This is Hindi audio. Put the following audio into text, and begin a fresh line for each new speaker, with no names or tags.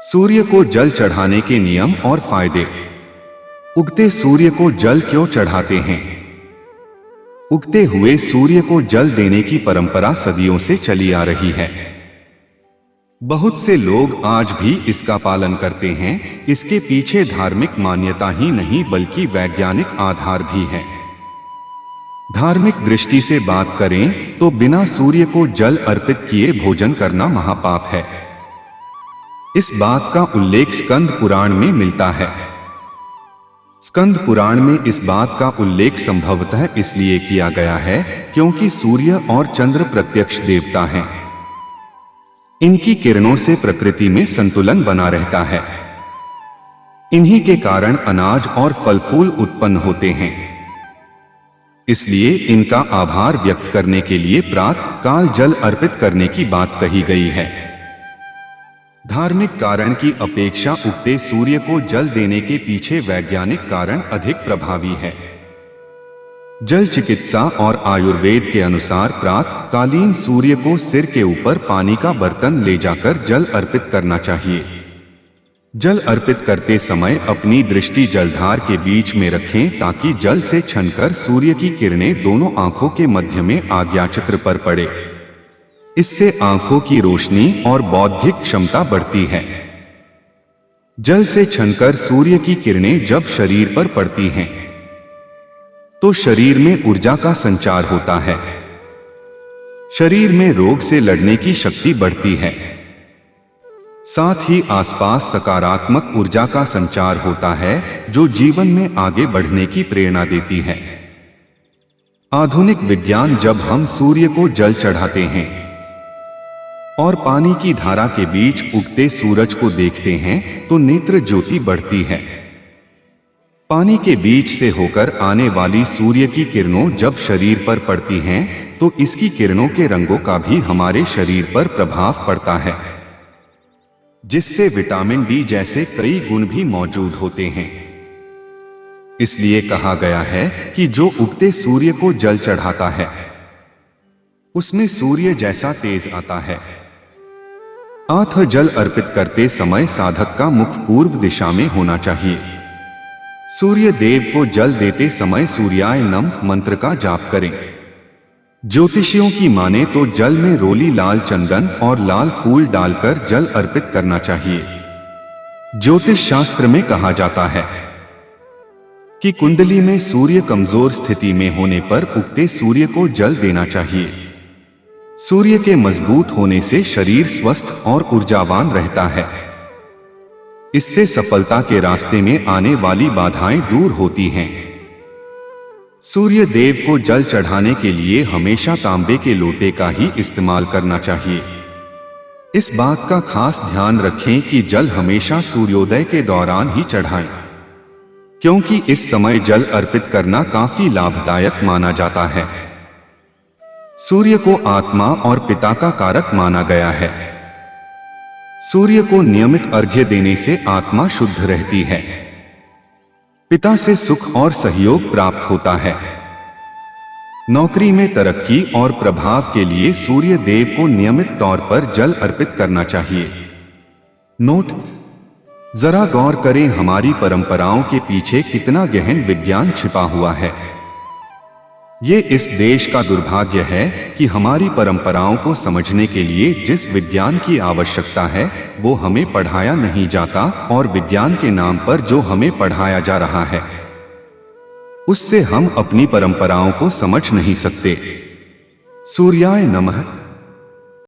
सूर्य को जल चढ़ाने के नियम और फायदे। उगते सूर्य को जल क्यों चढ़ाते हैं? उगते हुए सूर्य को जल देने की परंपरा सदियों से चली आ रही है। बहुत से लोग आज भी इसका पालन करते हैं। इसके पीछे धार्मिक मान्यता ही नहीं बल्कि वैज्ञानिक आधार भी है। धार्मिक दृष्टि से बात करें तो बिना सूर्य को जल अर्पित किए भोजन करना महापाप है। इस बात का उल्लेख स्कंद पुराण में मिलता है। स्कंद पुराण में इस बात का उल्लेख संभवतः इसलिए किया गया है क्योंकि सूर्य और चंद्र प्रत्यक्ष देवता हैं। इनकी किरणों से प्रकृति में संतुलन बना रहता है। इन्हीं के कारण अनाज और फल फूल उत्पन्न होते हैं। इसलिए इनका आभार व्यक्त करने के लिए प्रातः काल जल अर्पित करने की बात कही गई है। धार्मिक कारण की अपेक्षा उगते सूर्य को जल देने के पीछे वैज्ञानिक कारण अधिक प्रभावी है। जल चिकित्सा और आयुर्वेद के अनुसार प्रातःकालीन सूर्य को सिर के ऊपर पानी का बर्तन ले जाकर जल अर्पित करना चाहिए। जल अर्पित करते समय अपनी दृष्टि जलधार के बीच में रखें ताकि जल से छनकर सूर्य की किरणें दोनों आंखों के मध्य में आज्ञाचक्र पर पड़े। इससे आंखों की रोशनी और बौद्धिक क्षमता बढ़ती है। जल से छनकर सूर्य की किरणें जब शरीर पर पड़ती हैं तो शरीर में ऊर्जा का संचार होता है। शरीर में रोग से लड़ने की शक्ति बढ़ती है। साथ ही आसपास सकारात्मक ऊर्जा का संचार होता है जो जीवन में आगे बढ़ने की प्रेरणा देती है। आधुनिक विज्ञान जब हम सूर्य को जल चढ़ाते हैं और पानी की धारा के बीच उगते सूरज को देखते हैं तो नेत्र ज्योति बढ़ती है। पानी के बीच से होकर आने वाली सूर्य की किरणों जब शरीर पर पड़ती हैं तो इसकी किरणों के रंगों का भी हमारे शरीर पर प्रभाव पड़ता है, जिससे विटामिन डी जैसे कई गुण भी मौजूद होते हैं। इसलिए कहा गया है कि जो उगते सूर्य को जल चढ़ाता है उसमें सूर्य जैसा तेज आता है। अतः जल अर्पित करते समय साधक का मुख पूर्व दिशा में होना चाहिए। सूर्य देव को जल देते समय सूर्याय नम मंत्र का जाप करें। ज्योतिषियों की माने तो जल में रोली लाल चंदन और लाल फूल डालकर जल अर्पित करना चाहिए। ज्योतिष शास्त्र में कहा जाता है कि कुंडली में सूर्य कमजोर स्थिति में होने पर उगते सूर्य को जल देना चाहिए। सूर्य के मजबूत होने से शरीर स्वस्थ और ऊर्जावान रहता है। इससे सफलता के रास्ते में आने वाली बाधाएं दूर होती हैं। सूर्य देव को जल चढ़ाने के लिए हमेशा तांबे के लोटे का ही इस्तेमाल करना चाहिए। इस बात का खास ध्यान रखें कि जल हमेशा सूर्योदय के दौरान ही चढ़ाएं, क्योंकि इस समय जल अर्पित करना काफी लाभदायक माना जाता है। सूर्य को आत्मा और पिता का कारक माना गया है। सूर्य को नियमित अर्घ्य देने से आत्मा शुद्ध रहती है। पिता से सुख और सहयोग प्राप्त होता है। नौकरी में तरक्की और प्रभाव के लिए सूर्य देव को नियमित तौर पर जल अर्पित करना चाहिए। नोट: जरा गौर करें हमारी परंपराओं के पीछे कितना गहन विज्ञान छिपा हुआ है। ये इस देश का दुर्भाग्य है कि हमारी परंपराओं को समझने के लिए जिस विज्ञान की आवश्यकता है वो हमें पढ़ाया नहीं जाता और विज्ञान के नाम पर जो हमें पढ़ाया जा रहा है उससे हम अपनी परंपराओं को समझ नहीं सकते। सूर्याय नमः।